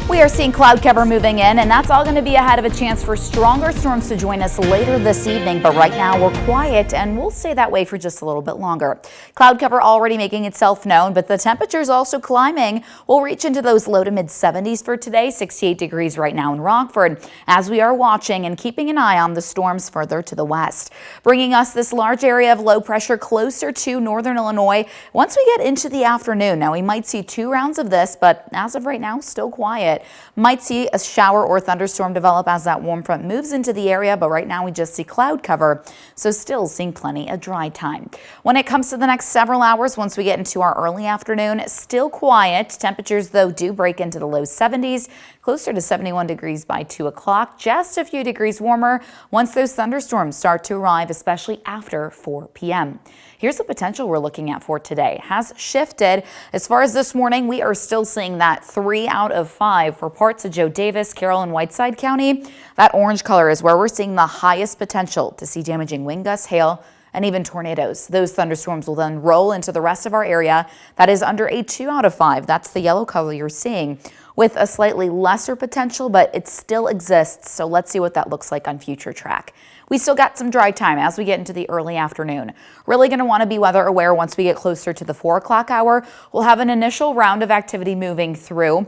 We are seeing cloud cover moving in, and that's all going to be ahead of a chance for stronger storms to join us later this evening. But right now we're quiet, and we'll stay that way for just a little bit longer. Cloud cover already making itself known, but the temperatures also climbing. We'll reach into those low to mid 70s for today, 68 degrees right now in Rockford, as we are watching and keeping an eye on the storms further to the west, bringing us this large area of low pressure closer to northern Illinois. Once we get into the afternoon, now we might see 2 rounds of this, but as of right now, still quiet. Might see a shower or thunderstorm develop as that warm front moves into the area, but right now we just see cloud cover, so still seeing plenty of dry time. When it comes to the next several hours, once we get into our early afternoon, still quiet. Temperatures, though, do break into the low 70s, closer to 71 degrees by 2 o'clock, just a few degrees warmer once those thunderstorms start to arrive, especially after 4 p.m. Here's the potential we're looking at for today. Has shifted. As far as this morning, we are still seeing that 3 out of 5 for parts of Joe Davis, Carroll, and Whiteside County. That orange color is where we're seeing the highest potential to see damaging wind gusts, hail, and even tornadoes. Those thunderstorms will then roll into the rest of our area. That is under a 2 out of 5. That's the yellow color you're seeing, with a slightly lesser potential, but it still exists. So let's see what that looks like on future track. We still got some dry time as we get into the early afternoon. Really going to want to be weather aware once we get closer to the 4 o'clock hour. We'll have an initial round of activity moving through.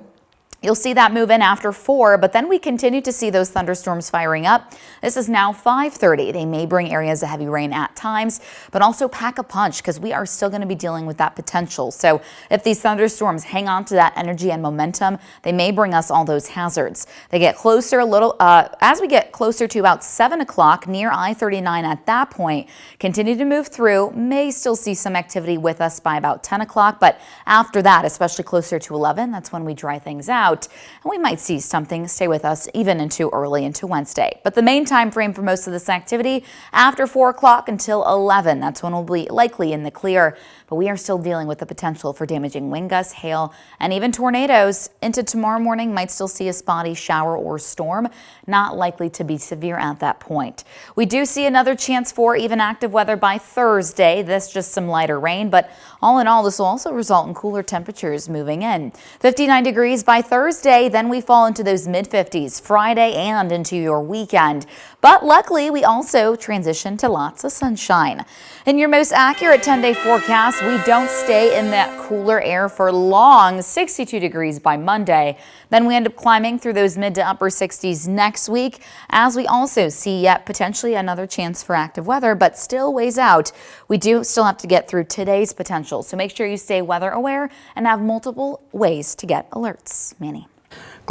You'll see that move in after 4, but then we continue to see those thunderstorms firing up. This is now 5:30. They may bring areas of heavy rain at times, but also pack a punch because we are still going to be dealing with that potential. So if these thunderstorms hang on to that energy and momentum, they may bring us all those hazards. They get closer a little as we get closer to about 7 o'clock near I-39 at that point. Continue to move through, may still see some activity with us by about 10 o'clock, but after that, especially closer to 11, that's when we dry things out. And we might see something stay with us even into early into Wednesday. But the main time frame for most of this activity after 4 o'clock until 11. That's when we'll be likely in the clear. But we are still dealing with the potential for damaging wind gusts, hail, and even tornadoes. Into tomorrow morning, might still see a spotty shower or storm. Not likely to be severe at that point. We do see another chance for even active weather by Thursday. This just some lighter rain, but all in all, this will also result in cooler temperatures moving in. 59 degrees by Thursday, then we fall into those mid-50s Friday and into your weekend. But luckily, we also transition to lots of sunshine. In your most accurate 10-day forecast, we don't stay in that cooler air for long, 62 degrees by Monday. Then we end up climbing through those mid to upper 60s next week, as we also see yet potentially another chance for active weather, but still ways out. We do still have to get through today's potential, so make sure you stay weather aware and have multiple ways to get alerts. Manny.